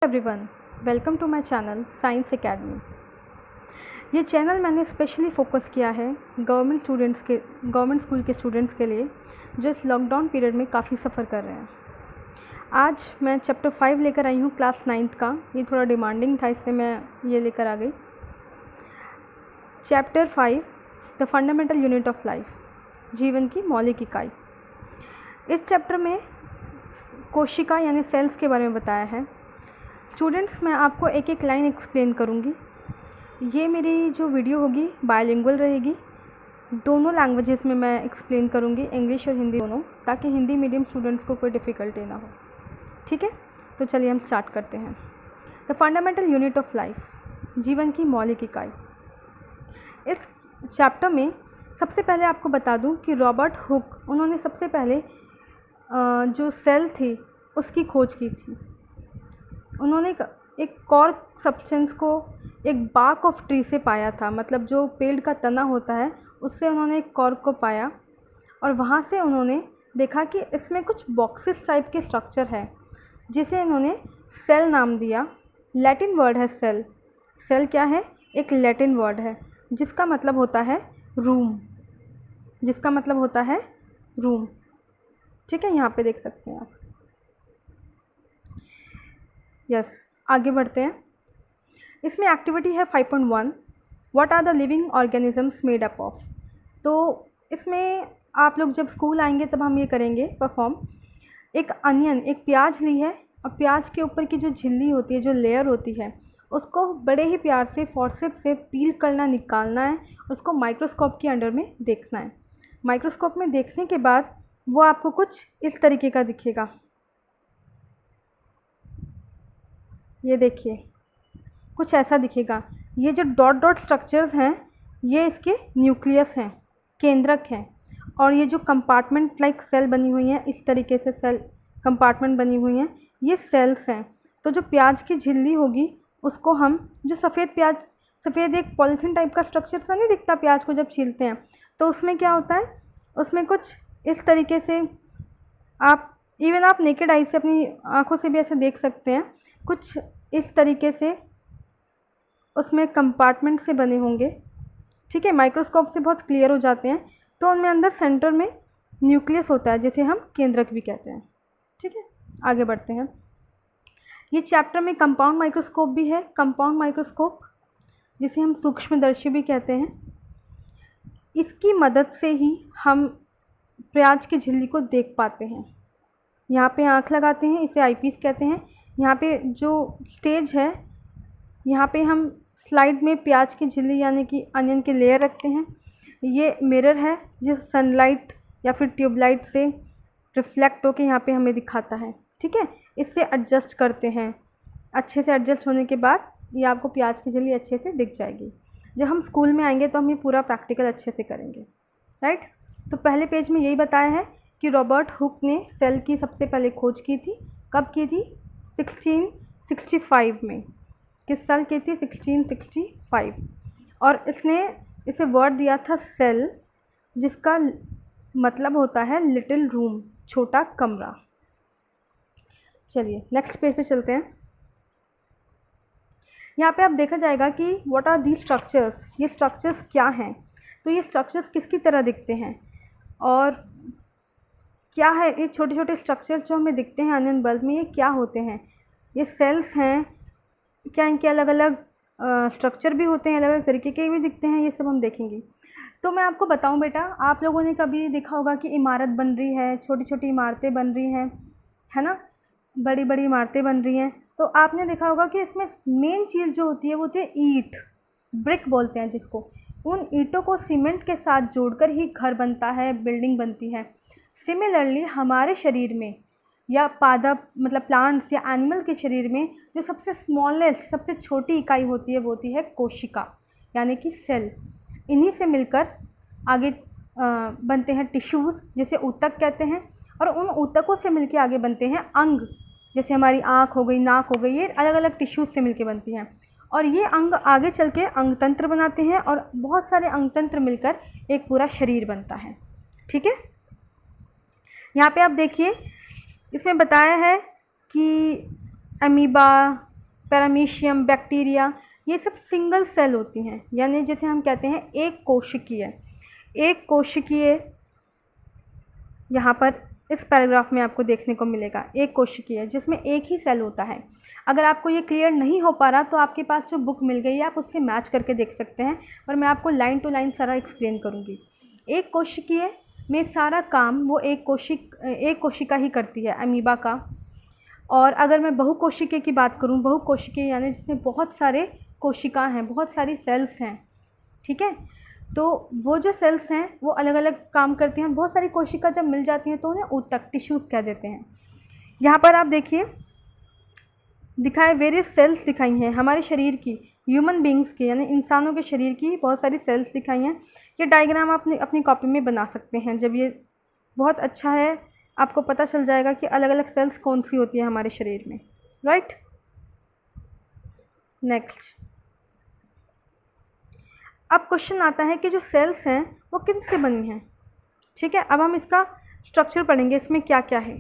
Everyone, welcome to my channel science academy. ये channel मैंने specially focus किया है गवर्नमेंट स्कूल के स्टूडेंट्स के लिए जो इस लॉकडाउन पीरियड में काफ़ी सफ़र कर रहे हैं। आज मैं चैप्टर 5 लेकर आई हूँ क्लास 9th का। ये थोड़ा डिमांडिंग था, इससे मैं ये लेकर आ गई। Chapter 5 the fundamental unit of life, जीवन की मौलिक इकाई। इस चैप्टर में कोशिका यानी सेल्स के बारे में बताया है। स्टूडेंट्स, मैं आपको एक एक लाइन एक्सप्लेन करूँगी। ये मेरी जो वीडियो होगी बायलिंगुअल रहेगी, दोनों लैंग्वेजेस में मैं एक्सप्लेन करूँगी, इंग्लिश और हिंदी दोनों, ताकि हिंदी मीडियम स्टूडेंट्स को कोई डिफ़िकल्टी ना हो। ठीक है, तो चलिए हम स्टार्ट करते हैं। The fundamental unit of life, जीवन की मौलिक इकाई। इस चैप्टर में सबसे पहले आपको बता दूं कि रॉबर्ट हुक, उन्होंने सबसे पहले जो सेल थी उसकी खोज की थी। उन्होंने एक कॉर्क सब्सटेंस को एक बार्क ऑफ ट्री से पाया था, मतलब जो पेड़ का तना होता है उससे उन्होंने एक कॉर्क को पाया और वहाँ से उन्होंने देखा कि इसमें कुछ बॉक्सेस टाइप के स्ट्रक्चर है, जिसे इन्होंने सेल नाम दिया। लैटिन वर्ड है सेल। सेल क्या है? एक लैटिन वर्ड है जिसका मतलब होता है रूम, जिसका मतलब होता है रूम। ठीक है, यहाँ पे देख सकते हैं आप। यस, आगे बढ़ते हैं। इसमें एक्टिविटी है 5.1, what are the living organisms made up of. तो इसमें आप लोग जब स्कूल आएंगे तब हम ये करेंगे परफॉर्म। एक अनियन, एक प्याज ली है और प्याज के ऊपर की जो झिल्ली होती है, जो लेयर होती है, उसको बड़े ही प्यार से फोर्सेप्स से पील करना, निकालना है। उसको माइक्रोस्कोप के अंडर में देखना है। माइक्रोस्कोप में देखने के बाद वो आपको कुछ इस तरीके का दिखेगा। ये देखिए, कुछ ऐसा दिखेगा। ये जो डॉट डॉट स्ट्रक्चर्स हैं ये इसके न्यूक्लियस हैं, केंद्रक हैं। और ये जो कंपार्टमेंट लाइक सेल बनी हुई हैं, इस तरीके से सेल कंपार्टमेंट बनी हुई हैं, ये सेल्स हैं। तो जो प्याज की झिल्ली होगी उसको हम, जो सफ़ेद एक पॉलीथीन टाइप का स्ट्रक्चर सा नहीं दिखता प्याज को जब छीलते हैं, तो उसमें क्या होता है, उसमें कुछ इस तरीके से आप नेकेड आई से अपनी आँखों से भी ऐसे देख सकते हैं। कुछ इस तरीके से उसमें कंपार्टमेंट से बने होंगे। ठीक है, माइक्रोस्कोप से बहुत क्लियर हो जाते हैं। तो उनमें अंदर सेंटर में न्यूक्लियस होता है, जिसे हम केंद्रक भी कहते हैं। ठीक है, आगे बढ़ते हैं। ये चैप्टर में कंपाउंड माइक्रोस्कोप भी है। कंपाउंड माइक्रोस्कोप, जिसे हम सूक्ष्मदर्शी भी कहते हैं, इसकी मदद से ही हम प्याज की झिल्ली को देख पाते हैं। यहाँ पे आँख लगाते हैं, इसे आईपीस कहते हैं। यहाँ पे जो स्टेज है, यहाँ पे हम स्लाइड में प्याज की झिल्ली यानी कि अनियन की लेयर रखते हैं। ये मिरर है जो सनलाइट या फिर ट्यूबलाइट से रिफ्लेक्ट होकर यहाँ पे हमें दिखाता है। ठीक है, इससे एडजस्ट करते हैं। अच्छे से एडजस्ट होने के बाद ये आपको प्याज की झिल्ली अच्छे से दिख जाएगी। जब हम स्कूल में आएंगे तो हम ये पूरा प्रैक्टिकल अच्छे से करेंगे। राइट, तो पहले पेज में यही बताया है कि रॉबर्ट हुक ने सेल की सबसे पहले खोज की थी। कब की थी? 1665 में। किस साल की थी? 1665। और इसने इसे वर्ड दिया था सेल, जिसका मतलब होता है लिटिल रूम, छोटा कमरा। चलिए नेक्स्ट पेज पे चलते हैं। यहाँ पे आप देखा जाएगा कि व्हाट आर दीज स्ट्रक्चर्स, ये स्ट्रक्चर्स क्या हैं। तो ये स्ट्रक्चर्स किसकी तरह दिखते हैं और क्या है ये छोटे छोटे स्ट्रक्चर्स जो हमें दिखते हैं अनियन बल्ब में, ये क्या होते हैं? ये सेल्स हैं क्या? इनके अलग अलग स्ट्रक्चर भी होते हैं, अलग अलग तरीके के भी दिखते हैं, ये सब हम देखेंगे। तो मैं आपको बताऊं बेटा, आप लोगों ने कभी देखा होगा कि इमारत बन रही है, छोटी छोटी इमारतें बन रही हैं, है ना, बड़ी बड़ी इमारतें बन रही हैं। तो आपने देखा होगा कि इसमें मेन चीज़ जो होती है वो होती है ईंट, ब्रिक बोलते हैं जिसको। उन ईंटों को सीमेंट के साथ जोड़कर ही घर बनता है, बिल्डिंग बनती है। सिमिलरली हमारे शरीर में या पादप मतलब प्लांट्स या एनिमल के शरीर में जो सबसे स्मॉलेस्ट, सबसे छोटी इकाई होती है वो होती है कोशिका यानी कि सेल। इन्हीं से मिलकर आगे बनते हैं टिश्यूज़, जिसे ऊतक कहते हैं। और उन ऊतकों से मिलकर आगे बनते हैं अंग, जैसे हमारी आँख हो गई, नाक हो गई, ये अलग अलग टिश्यूज़ से मिलकर बनती हैं। और ये अंग आगे चल के अंगतंत्र बनाते हैं और बहुत सारे अंगतंत्र मिलकर एक पूरा शरीर बनता है। ठीक है, यहाँ पे आप देखिए, इसमें बताया है कि अमीबा, पैरामीशियम, बैक्टीरिया, ये सब सिंगल सेल होती हैं, यानी जिसे हम कहते हैं एक कोशिकीय। एक कोशिकीय यहाँ पर इस पैराग्राफ में आपको देखने को मिलेगा, एक कोशिकीय जिसमें एक ही सेल होता है। अगर आपको ये क्लियर नहीं हो पा रहा तो आपके पास जो बुक मिल गई है आप उससे मैच करके देख सकते हैं, पर मैं आपको लाइन टू लाइन सारा एक्सप्लेन करूँगी। एक कोशिकीय में सारा काम वो एक कोशिका ही करती है, अमीबा का। और अगर मैं बहुकोशिकीय की बात करूँ, बहुकोशिकीय यानी जिसमें बहुत सारे कोशिका हैं, बहुत सारी सेल्स हैं, ठीक है। तो वो जो सेल्स हैं वो अलग अलग काम करती हैं। बहुत सारी कोशिका जब मिल जाती हैं तो उन्हें ऊतक, टिश्यूज़ कह देते हैं। यहाँ पर आप देखिए दिखाए वेरियस सेल्स दिखाई हैं हमारे शरीर की, ह्यूमन बींग्स की, यानी इंसानों के शरीर की बहुत सारी सेल्स दिखाई हैं। ये डायग्राम आप अपनी कॉपी में बना सकते हैं। जब ये बहुत अच्छा है, आपको पता चल जाएगा कि अलग अलग सेल्स कौन सी होती हैं हमारे शरीर में, राइट। नेक्स्ट, अब क्वेश्चन आता है कि जो सेल्स हैं वो किन से बनी हैं, ठीक है। अब हम इसका स्ट्रक्चर पढ़ेंगे, इसमें क्या क्या है।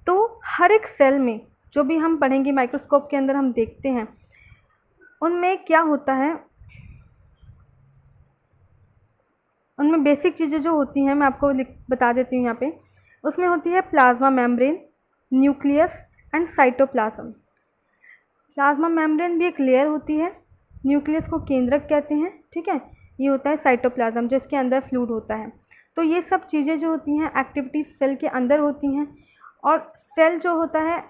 तो हर एक सेल में जो भी हम पढ़ेंगे, माइक्रोस्कोप के अंदर हम देखते हैं, उनमें क्या होता है, उनमें बेसिक चीज़ें जो होती हैं मैं आपको बता देती हूँ यहाँ पे। उसमें होती है plasma membrane, nucleus and cytoplasm. Plasma membrane भी एक लेयर होती है, न्यूक्लियस को केंद्रक कहते हैं, ठीक है। ये होता है साइटोप्लाज्म जो इसके अंदर फ्लूइड होता है। तो ये सब चीज़ें जो होती हैं एक्टिविटीज़ सेल के अंदर होती हैं। और सेल जो होता है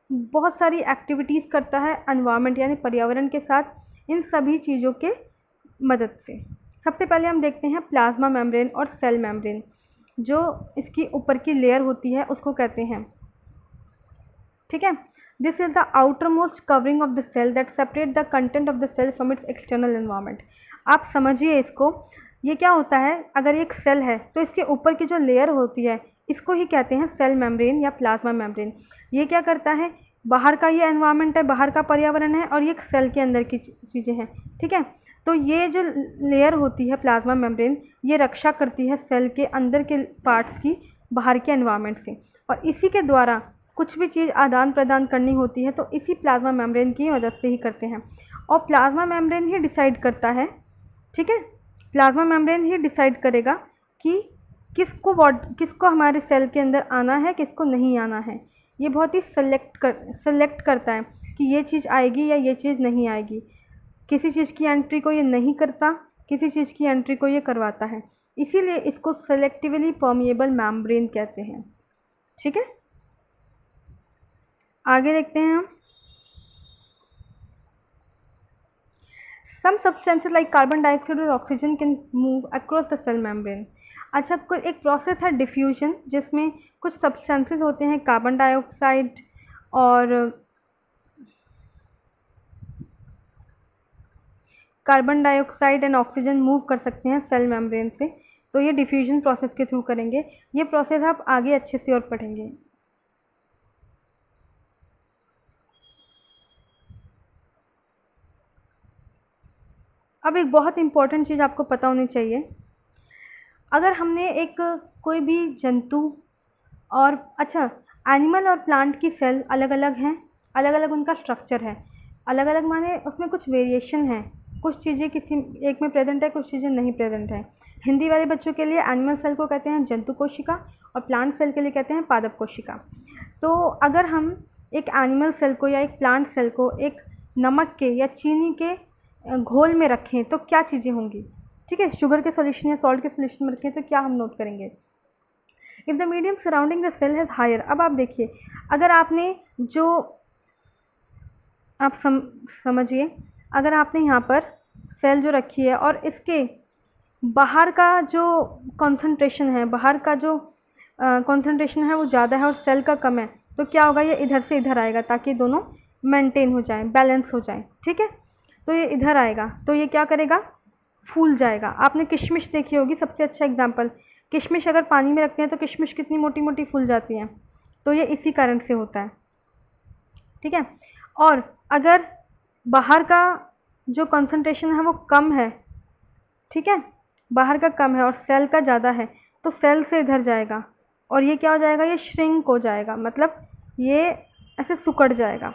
बहुत सारी एक्टिविटीज़ करता है एनवायरनमेंट यानी पर्यावरण के साथ, इन सभी चीज़ों के मदद से। सबसे पहले हम देखते हैं प्लाज्मा मेम्ब्रेन और सेल मेम्ब्रेन। जो इसकी ऊपर की लेयर होती है उसको कहते हैं, ठीक है। This is the outer most covering of the cell that separate the content of the cell from its external environment. आप समझिए इसको, ये क्या होता है, अगर एक सेल है तो इसके ऊपर की जो लेयर होती है इसको ही कहते हैं सेल मेम्ब्रेन या प्लाज्मा मेम्ब्रेन। ये क्या करता है, बाहर का ये एनवायरनमेंट है, बाहर का पर्यावरण है, और ये एक सेल के अंदर की चीज़ें हैं, ठीक है। तो ये जो लेयर होती है प्लाज्मा मेम्ब्रेन, ये रक्षा करती है सेल के अंदर के पार्ट्स की बाहर के एनवायरनमेंट से, और इसी के द्वारा कुछ भी चीज़ आदान प्रदान करनी होती है तो इसी प्लाज्मा मेम्ब्रेन की मदद से ही करते हैं। और प्लाज्मा मेम्ब्रेन ही डिसाइड करता है, ठीक है, प्लाज्मा मेम्ब्रेन ही डिसाइड करेगा कि किसको हमारे सेल के अंदर आना है, किसको नहीं आना है। ये बहुत ही सेलेक्ट करता है कि ये चीज़ आएगी या ये चीज़ नहीं आएगी। किसी चीज़ की एंट्री को ये नहीं करता, किसी चीज़ की एंट्री को ये करवाता है। इसीलिए इसको सेलेक्टिवली परमिएबल मेम्ब्रेन कहते हैं, ठीक है। आगे देखते हैं हम। Some substances like carbon dioxide और oxygen can move across the cell membrane. अच्छा, कोई एक प्रोसेस है डिफ्यूजन, जिसमें कुछ सब्सटेंसेस होते हैं कार्बन डाइऑक्साइड और एंड ऑक्सीजन मूव कर सकते हैं सेल मेम्ब्रेन से। तो ये डिफ्यूजन प्रोसेस के थ्रू करेंगे। ये प्रोसेस आप आगे अच्छे से और पढ़ेंगे। अब एक बहुत इम्पॉर्टेंट चीज़ आपको पता होनी चाहिए, अगर हमने एक कोई भी जंतु और अच्छा एनिमल और प्लांट की सेल अलग अलग हैं, अलग अलग उनका स्ट्रक्चर है, अलग अलग माने उसमें कुछ वेरिएशन है, कुछ चीज़ें किसी एक में प्रेजेंट है, कुछ चीज़ें नहीं प्रेजेंट है। हिंदी वाले बच्चों के लिए एनिमल सेल को कहते हैं जंतु कोशिका और प्लांट सेल के लिए कहते हैं पादप कोशिका। तो अगर हम एक एनिमल सेल को या एक प्लांट सेल को एक नमक के या चीनी के घोल में रखें तो क्या चीज़ें होंगी, ठीक है, शुगर के सोल्यूशन या सॉल्ट के सोल्यूशन में रखें तो क्या हम नोट करेंगे। If the medium surrounding the cell has higher. अब आप देखिए, अगर आपने जो आप समझिए, अगर आपने यहाँ पर सेल जो रखी है और इसके बाहर का जो कॉन्सेंट्रेशन है, बाहर का जो कॉन्सेंट्रेशन है वो ज़्यादा है और सेल का कम है, तो क्या होगा, ये इधर से इधर आएगा ताकि दोनों मेंटेन हो जाएं, बैलेंस हो जाएं, ठीक है। तो ये इधर आएगा तो ये क्या करेगा, फूल जाएगा। आपने किशमिश देखी होगी, सबसे अच्छा एग्जांपल, किशमिश अगर पानी में रखते हैं तो किशमिश कितनी मोटी मोटी फूल जाती हैं, तो ये इसी कारण से होता है, ठीक है। और अगर बाहर का जो कंसंट्रेशन है वो कम है, ठीक है, बाहर का कम है और सेल का ज़्यादा है, तो सेल से इधर जाएगा और ये क्या हो जाएगा, ये श्रिंक हो जाएगा, मतलब ये ऐसे सिकुड़ जाएगा।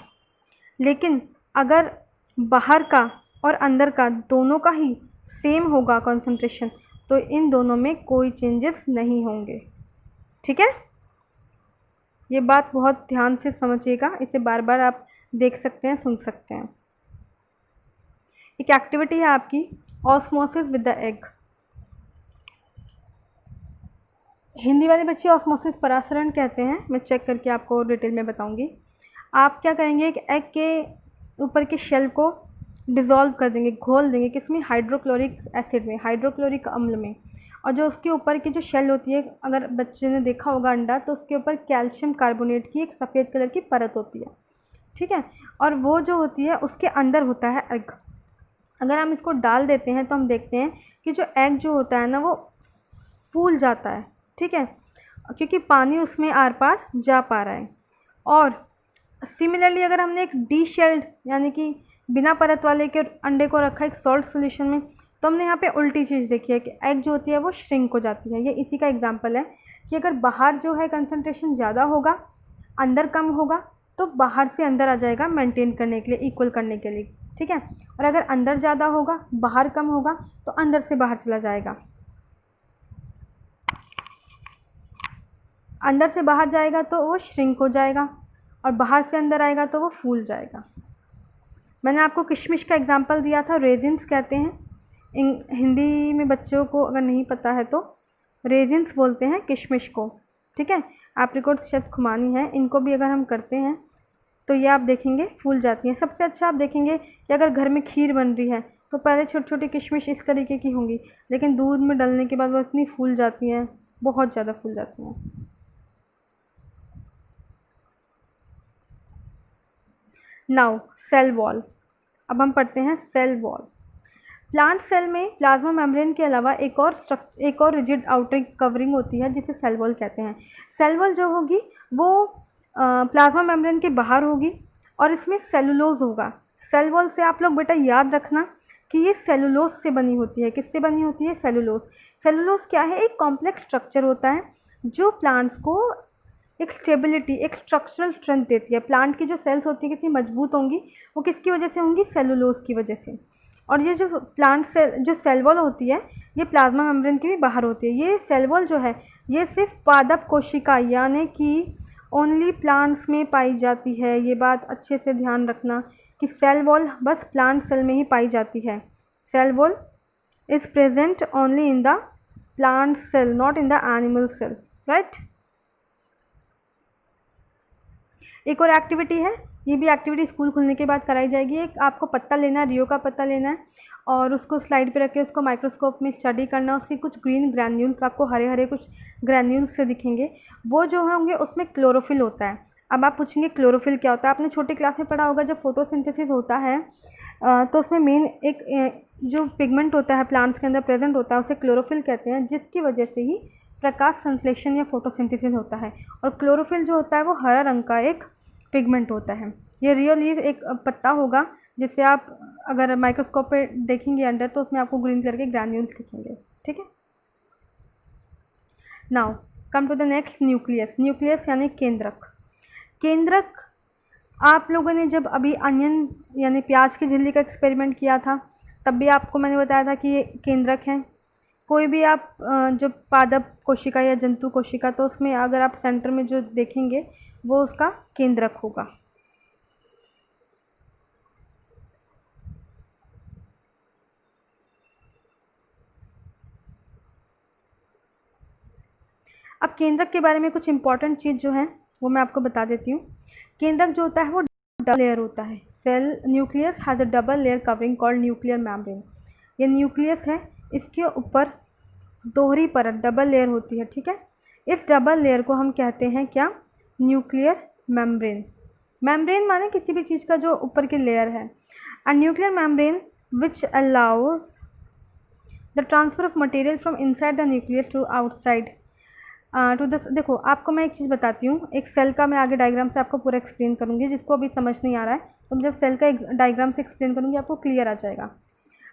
लेकिन अगर बाहर का और अंदर का दोनों का ही सेम होगा कंसंट्रेशन, तो इन दोनों में कोई चेंजेस नहीं होंगे। ठीक है, ये बात बहुत ध्यान से समझिएगा, इसे बार बार आप देख सकते हैं, सुन सकते हैं। एक एक्टिविटी है आपकी osmosis with the egg. Hindi वाले बच्चे ऑस्मोसिस परासरण कहते हैं, मैं चेक करके आपको डिटेल में बताऊंगी। आप क्या करेंगे, एक एग के ऊपर के शेल को डिज़ोल्व कर देंगे, घोल देंगे किसमें, हाइड्रोक्लोरिक एसिड में, हाइड्रोक्लोरिक अम्ल में। और जो उसके ऊपर की जो शेल होती है, अगर बच्चे ने देखा होगा अंडा, तो उसके ऊपर कैल्शियम कार्बोनेट की एक सफ़ेद कलर की परत होती है। ठीक है, और वो जो होती है उसके अंदर होता है एग। अगर हम इसको डाल देते हैं तो हम देखते हैं कि जो एग जो होता है ना, वो फूल जाता है। ठीक है, क्योंकि पानी उसमें आर पार जा पा रहा है। और सिमिलरली अगर हमने एक डी शेल्ड यानी कि बिना परत वाले के अंडे को रखा एक सॉल्ट सोल्यूशन में, तो हमने यहाँ पे उल्टी चीज़ देखी है कि एग जो होती है वो श्रिंक हो जाती है। ये इसी का एग्जांपल है कि अगर बाहर जो है कंसंट्रेशन ज़्यादा होगा, अंदर कम होगा, तो बाहर से अंदर आ जाएगा मेंटेन करने के लिए, इक्वल करने के लिए। ठीक है, और अगर अंदर ज़्यादा होगा, बाहर कम होगा, तो अंदर से बाहर चला जाएगा। अंदर से बाहर जाएगा तो वो श्रिंक हो जाएगा, और बाहर से अंदर आएगा तो वो फूल जाएगा। मैंने आपको किशमिश का एग्जांपल दिया था, रेजिन्स कहते हैं हिंदी में, बच्चों को अगर नहीं पता है तो रेजिन्स बोलते हैं किशमिश को। ठीक है, एप्रिकॉट शायद खुमानी है, इनको भी अगर हम करते हैं तो ये आप देखेंगे फूल जाती हैं। सबसे अच्छा आप देखेंगे कि अगर घर में खीर बन रही है तो पहले छोटी छोटी किशमिश इस तरीके की होंगी, लेकिन दूध में डालने के बाद वो इतनी फूल जाती हैं, बहुत ज़्यादा फूल जाती हैं। नाउ सेल वॉल, अब हम पढ़ते हैं सेल वॉल। प्लांट सेल में प्लाज्मा मेम्ब्रेन के अलावा एक और रिजिड आउटर कवरिंग होती है जिसे सेल वॉल कहते हैं। सेल वॉल जो होगी वो प्लाज्मा मेम्ब्रेन के बाहर होगी और इसमें सेलुलोज होगा। सेल वॉल से आप लोग बेटा याद रखना कि ये सेलुलोज से बनी होती है। किससे बनी होती है? सेलुलोज। सेलुलोज क्या है? एक कॉम्प्लेक्स स्ट्रक्चर होता है जो प्लांट्स को एक स्टेबिलिटी, एक स्ट्रक्चरल स्ट्रेंथ देती है। प्लांट की जो सेल्स होती है कितनी मजबूत होंगी, वो किसकी वजह से होंगी? सेलुलोज की वजह से। और ये जो प्लांट सेल, जो सेल वॉल होती है, ये प्लाज्मा मेम्ब्रेन के भी बाहर होती है। ये सेल वॉल जो है ये सिर्फ पादप कोशिका यानी कि ओनली प्लांट्स में पाई जाती है। ये बात अच्छे से ध्यान रखना कि सेल वॉल बस प्लांट सेल में ही पाई जाती है। Cell wall is present only in the plant cell, not in the animal cell, right. एक और एक्टिविटी है, ये भी एक्टिविटी स्कूल खुलने के बाद कराई जाएगी। एक आपको पत्ता लेना है, रियो का पत्ता लेना है और उसको स्लाइड पे रख के उसको माइक्रोस्कोप में स्टडी करना। उसके कुछ ग्रीन ग्रैन्यूल्स, आपको हरे हरे कुछ ग्रैन्यूल्स से दिखेंगे, वो जो होंगे उसमें क्लोरोफिल होता है। अब आप पूछेंगे क्लोरोफिल क्या होता है? आपने छोटी क्लास में पढ़ा होगा, जब फोटोसिंथेसिस होता है तो उसमें मेन एक जो पिगमेंट होता है प्लांट्स के अंदर प्रेजेंट होता है, उसे क्लोरोफिल कहते हैं, जिसकी वजह से ही प्रकाश संश्लेषण या फोटोसिंथेसिस होता है। और क्लोरोफिल जो होता है वो हरा रंग का एक पिगमेंट होता है। ये रियल लीफ एक पत्ता होगा जिसे आप अगर माइक्रोस्कोप पे देखेंगे अंडर, तो उसमें आपको ग्रीन कलर के ग्रैन्यूल्स दिखेंगे। ठीक है, now come to the next, nucleus. Nucleus यानी केंद्रक। केंद्रक, आप लोगों ने जब अभी अनियन यानी प्याज की झिल्ली का एक्सपेरिमेंट किया था, तब भी आपको मैंने बताया था कि ये केंद्रक हैं। कोई भी आप जो पादप कोशिका या जंतु कोशिका, तो उसमें अगर आप सेंटर में जो देखेंगे वो उसका केंद्रक होगा। अब केंद्रक के बारे में कुछ इंपॉर्टेंट चीज़ जो है वो मैं आपको बता देती हूँ। केंद्रक जो होता है वो डबल लेयर होता है। Cell nucleus has a double layer covering called nuclear membrane. ये न्यूक्लियस है, इसके ऊपर दोहरी परत डबल लेयर होती है। ठीक है, इस डबल लेयर को हम कहते हैं क्या? Nuclear membrane. मेम्ब्रेन माने किसी भी चीज़ का जो ऊपर की लेयर है। And nuclear membrane which allows the transfer of material from inside the nucleus to outside to the. देखो आपको मैं एक चीज़ बताती हूँ, एक सेल का मैं आगे डायग्राम से आपको पूरा एक्सप्लेन करूँगी। जिसको अभी समझ नहीं आ रहा है तो मैं जब सेल का एक डायग्राम से एक्सप्लेन करूँगी आपको क्लियर आ जाएगा।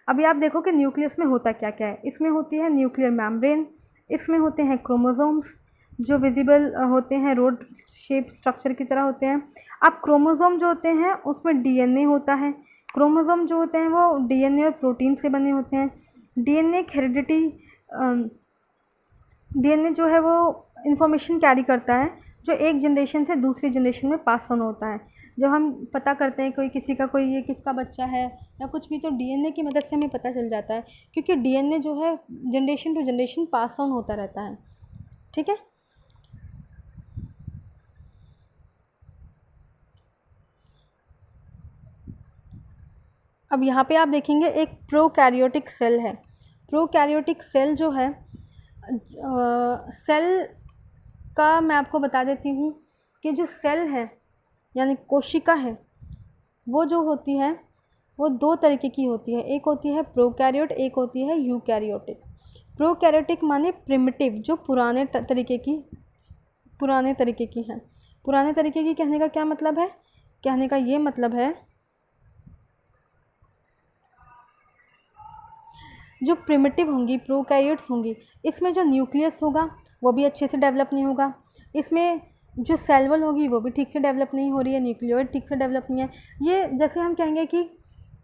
अभी आप देखो कि न्यूक्लियस में होता क्या क्या है। इसमें होती है न्यूक्लियर मेम्ब्रेन, इसमें होते हैं क्रोमोसोम्स जो विजिबल होते हैं, रोड शेप स्ट्रक्चर की तरह होते हैं। अब क्रोमोसोम जो होते हैं उसमें डीएनए होता है। क्रोमोसोम जो होते हैं वो डीएनए और प्रोटीन से बने होते हैं। डीएनए एक हेरिडिटी डीएनए जो है वो इंफॉर्मेशन कैरी करता है जो एक जनरेशन से दूसरी जनरेशन में पास ऑन होता है। जब हम पता करते हैं कोई किसी का कोई ये किसका बच्चा है या कुछ भी, तो डीएनए की मदद से हमें पता चल जाता है, क्योंकि डीएनए जो है generation to generation pass on होता रहता है। ठीक है। अब यहाँ पे आप देखेंगे एक प्रोकैरियोटिक सेल है। प्रोकैरियोटिक सेल जो है सेल का मैं आपको बता देती हूँ कि जो सेल है यानी कोशिका है वो जो होती है वो दो तरीके की होती है। एक होती है प्रोकैरियोट, एक होती है यूकैरियोटिक। प्रोकैरियोटिक माने प्रिमिटिव, जो पुराने तरीके की हैं। पुराने तरीके की कहने का क्या मतलब है? कहने का ये मतलब है जो प्रिमिटिव होंगी, प्रोकैरियोट्स होंगी, इसमें जो न्यूक्लियस होगा वो भी अच्छे से डेवलप नहीं होगा। इसमें जो सेल वॉल होगी वो भी ठीक से डेवलप नहीं हो रही है, न्यूक्लियोइड ठीक से डेवलप नहीं है। ये जैसे हम कहेंगे कि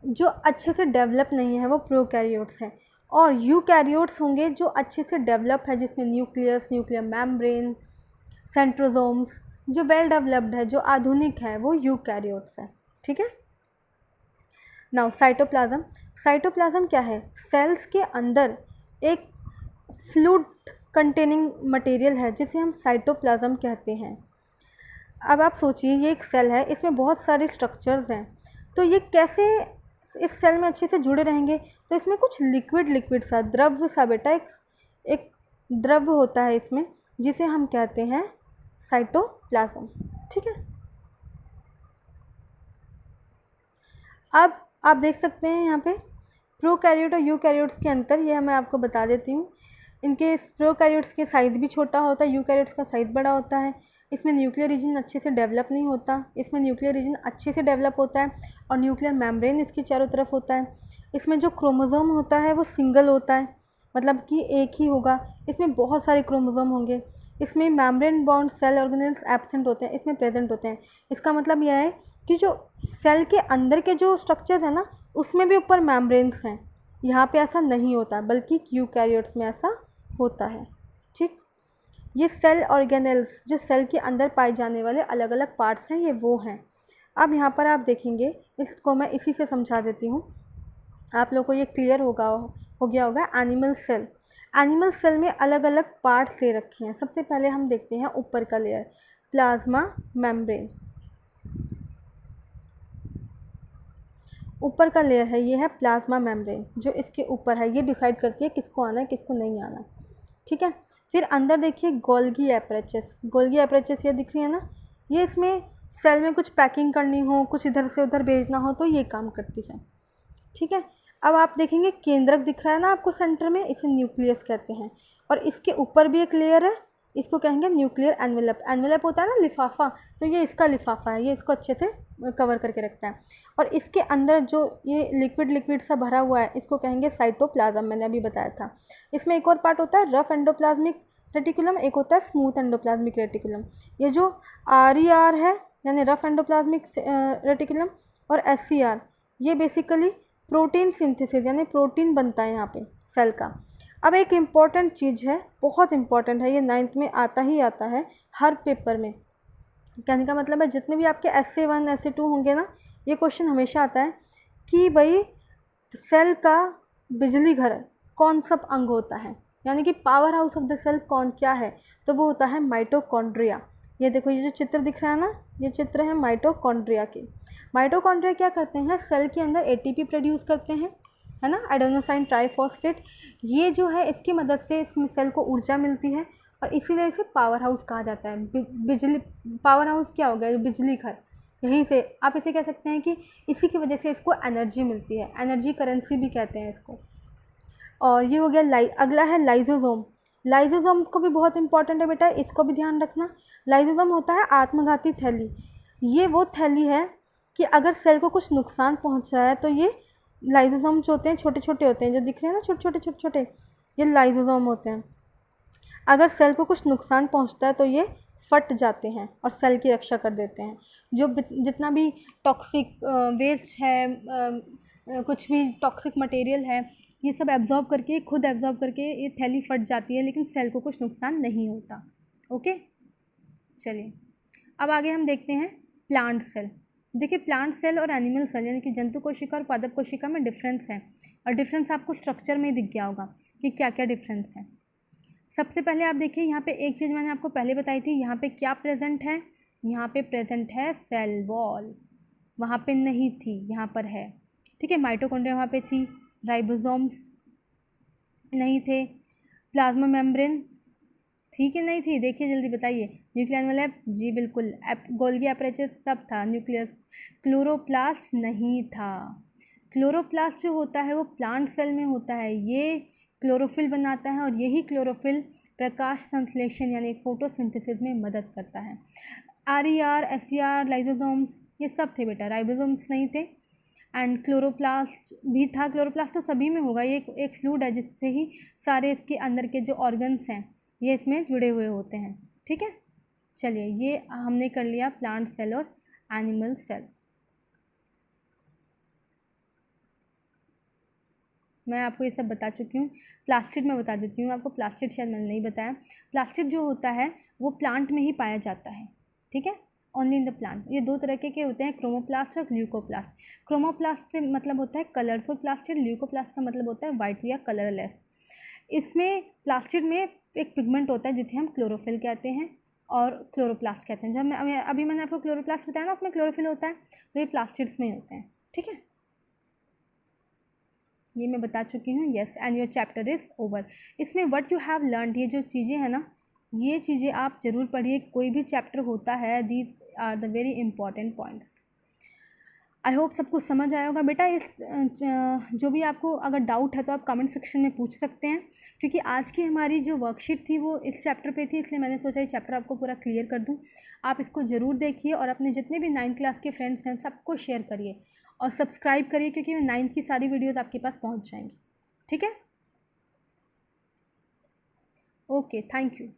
जो अच्छे से डेवलप नहीं है वो प्रोकैरियोट्स हैं, और यूकैरियोट्स होंगे जो अच्छे से डेवलप है, जिसमें न्यूक्लियस, न्यूक्लियर मेम्ब्रेन, सेंट्रोसोम्स, जो वेल डेवलप्ड है, जो आधुनिक है, वो यूकैरियोट्स है। ठीक है। Now cytoplasm. साइटोप्लाज्म क्या है? सेल्स के अंदर एक फ्लूइड कंटेनिंग मटेरियल है जिसे हम साइटोप्लाज्म कहते हैं। अब आप सोचिए ये एक सेल है, इसमें बहुत सारे स्ट्रक्चर्स हैं, तो ये कैसे इस सेल में अच्छे से जुड़े रहेंगे? तो इसमें कुछ लिक्विड सा, द्रव्य सा बेटा, एक द्रव्य होता है इसमें जिसे हम कहते हैं साइटोप्लाज्म। ठीक है। अब आप देख सकते हैं यहाँ पे प्रोकैरियोट और यूकैरियोट्स के अंतर, ये मैं आपको बता देती हूँ। इनके प्रोकैरियोट्स के साइज़ भी छोटा होता है, यूकैरियोट्स का साइज़ बड़ा होता है। इसमें न्यूक्लियर रीजन अच्छे से डेवलप नहीं होता, इसमें न्यूक्लियर रीजन अच्छे से डेवलप होता है और न्यूक्लियर मेम्ब्रेन इसके चारों तरफ होता है। इसमें जो क्रोमोसोम होता है वो सिंगल होता है, मतलब कि एक ही होगा। इसमें बहुत सारे क्रोमोसोम होंगे। इसमें membrane bound cell organelles absent होते हैं, इसमें प्रेजेंट होते हैं। इसका मतलब यह है कि जो सेल के अंदर के जो स्ट्रक्चर्स हैं ना, उसमें भी ऊपर मेम्ब्रेन्स हैं। यहाँ पे ऐसा नहीं होता, बल्कि यूकैरियोट्स में ऐसा होता है। ठीक। ये सेल ऑर्गेनेल्स जो सेल के अंदर पाए जाने वाले अलग अलग पार्ट्स हैं, ये वो हैं। अब यहाँ पर आप देखेंगे, इसको मैं इसी से समझा देती हूँ, आप लोग को ये क्लियर हो गया होगा। एनिमल सेल, एनिमल सेल में अलग अलग पार्ट्स ले रखे हैं। सबसे पहले हम देखते हैं ऊपर का लेयर, प्लाज्मा मेम्ब्रेन। ऊपर का लेयर है, ये है प्लाज्मा मेम्ब्रेन, जो इसके ऊपर है, ये डिसाइड करती है किसको आना है किसको नहीं आना। ठीक है। फिर अंदर देखिए गोल्गी एपरेचस। गोल्गी एपरेचस ये दिख रही है ना, ये इसमें सेल में कुछ पैकिंग करनी हो, कुछ इधर से उधर भेजना हो तो ये काम करती है। ठीक है। अब आप देखेंगे केंद्रक दिख रहा है ना आपको सेंटर में, इसे न्यूक्लियस कहते हैं। और इसके ऊपर भी एक लेयर है, इसको कहेंगे न्यूक्लियर एनवेलप। एनवेलप होता है ना लिफाफा, तो ये इसका लिफाफा है, ये इसको अच्छे से कवर करके रखता है। और इसके अंदर जो ये लिक्विड सा भरा हुआ है, इसको कहेंगे साइटोप्लाज्म, मैंने अभी बताया था। इसमें एक और पार्ट होता है रफ एंडोप्लाज्मिक रेटिकुलम, एक होता है स्मूथ एंडोप्लाज्मिक रेटिकुलम। ये जो RER है यानी रफ एंडोप्लाज्मिक रेटिकुलम, और SCR, ये बेसिकली प्रोटीन सिंथेसिस यानी प्रोटीन बनता है यहाँ पे सेल का। अब एक इम्पॉर्टेंट चीज़ है, बहुत इम्पॉर्टेंट है, ये 9th में आता ही आता है हर पेपर में। कहने का मतलब है जितने भी आपके essay 1 essay 2 होंगे ना, ये क्वेश्चन हमेशा आता है कि भाई सेल का बिजली घर कौन सा अंग होता है, यानी कि power house of the cell कौन क्या है, तो वो होता है माइटोकॉन्ड्रिया। ये देखो, ये जो चित्र दिख रहा है ना, ये चित्र है माइटोकॉन्ड्रिया के। माइटोकॉन्ड्रिया क्या करते हैं? सेल के अंदर ATP प्रोड्यूस करते हैं, है ना, एडेनोसाइन ट्राइफॉस्फेट। ये जो है इसकी मदद से इसमें सेल को ऊर्जा मिलती है, और इसीलिए इसे पावर हाउस कहा जाता है। बिजली पावर हाउस क्या हो गया? बिजली घर। यहीं से आप इसे कह सकते हैं कि इसी की वजह से इसको एनर्जी मिलती है, एनर्जी करेंसी भी कहते हैं इसको। और ये हो गया अगला है लाइजोसोम। लाइजोसोम्स को भी बहुत इंपॉर्टेंट है बेटा, इसको भी ध्यान रखना। लाइजोसोम होता है आत्मघाती थैली। ये वो थैली है कि अगर सेल को कुछ नुकसान पहुंच रहा है तो ये लाइजोसोम जो होते हैं छोटे छोटे होते हैं, जो दिख रहे हैं ना छोटे छोटे, ये लाइजोसोम होते हैं। अगर सेल को कुछ नुकसान पहुंचता है तो ये फट जाते हैं और सेल की रक्षा कर देते हैं। जो जितना भी टॉक्सिक वेस्ट है, कुछ भी टॉक्सिक मटेरियल है, ये सब एब्जॉर्ब करके, खुद एब्जॉर्ब करके ये थैली फट जाती है, लेकिन सेल को कुछ नुकसान नहीं होता। ओके, चलिए अब आगे हम देखते हैं प्लांट सेल। देखिए प्लांट सेल और एनिमल सेल यानी कि जंतु कोशिका और पादप कोशिका में डिफरेंस है, और डिफरेंस आपको स्ट्रक्चर में ही दिख गया होगा कि क्या क्या डिफरेंस है। सबसे पहले आप देखिए यहाँ पे एक चीज़ मैंने आपको पहले बताई थी, यहाँ पे क्या प्रेजेंट है, यहाँ पे प्रेजेंट है सेल वॉल, वहाँ पे नहीं थी, यहाँ पर है। ठीक है, माइटोकॉन्ड्रिया वहाँ पे थी, राइबोसोम्स नहीं थे, प्लाज्मा मेम्ब्रेन थी कि नहीं थी, देखिए जल्दी बताइए। न्यूक्लियर एनवेलप, जी बिल्कुल, गोल्गी एपरेचर सब था। न्यूक्लियस, क्लोरोप्लास्ट नहीं था। क्लोरोप्लास्ट जो होता है वो प्लांट सेल में होता है, ये क्लोरोफिल बनाता है, और यही क्लोरोफिल प्रकाश संश्लेषण यानी फोटोसिंथेसिस में मदद करता है। RER, SER, लाइसोसोम्स ये सब थे बेटा, राइबोसोम्स नहीं थे। एंड क्लोरोप्लास्ट भी था, क्लोरोप्लास्ट तो सभी में होगा, ये एक फ्लूइड है जिससे ही सारे इसके अंदर के जो ऑर्गन्स हैं ये इसमें जुड़े हुए होते हैं। ठीक है, चलिए ये हमने कर लिया प्लांट सेल और एनिमल सेल। मैं आपको ये सब बता चुकी हूँ। प्लास्टिड में बता देती हूँ आपको, प्लास्टिड शायद मैंने नहीं बताया। प्लास्टिड जो होता है वो प्लांट में ही पाया जाता है। ठीक है, ओनली इन द प्लांट। ये दो तरह के होते हैं, क्रोमोप्लास्ट और ल्यूकोप्लास्ट। क्रोमोप्लास्ट से मतलब होता है कलरफुल प्लास्टिड, ल्यूकोप्लास्ट का मतलब होता है वाइट या कलरलेस। इसमें प्लास्टिड में एक पिगमेंट होता है जिसे हम क्लोरोफिल कहते हैं और क्लोरोप्लास्ट कहते हैं। जब मैं अभी मैंने आपको क्लोरोप्लास्ट बताया ना, उसमें क्लोरोफिल होता है, तो ये प्लास्टिड्स में होते हैं। ठीक है, ये मैं बता चुकी हूँ। Yes, and your chapter is over. इसमें व्हाट यू हैव लर्नड, ये जो चीज़ें हैं ना, ये चीज़ें आप ज़रूर पढ़िए। कोई भी चैप्टर होता है, these are the very important points. I hope सब कुछ समझ आया होगा बेटा। इस जो भी आपको अगर डाउट है तो आप कमेंट सेक्शन में पूछ सकते हैं, क्योंकि आज की हमारी जो वर्कशीट थी वो इस चैप्टर पे थी, इसलिए मैंने सोचा ये चैप्टर आपको पूरा क्लियर कर दूं। आप इसको ज़रूर देखिए और अपने जितने भी 9th क्लास के फ्रेंड्स हैं सबको शेयर करिए और सब्सक्राइब करिए, क्योंकि 9th की सारी वीडियोज़ आपके पास पहुँच जाएंगी। ठीक है, ओके, थैंक यू।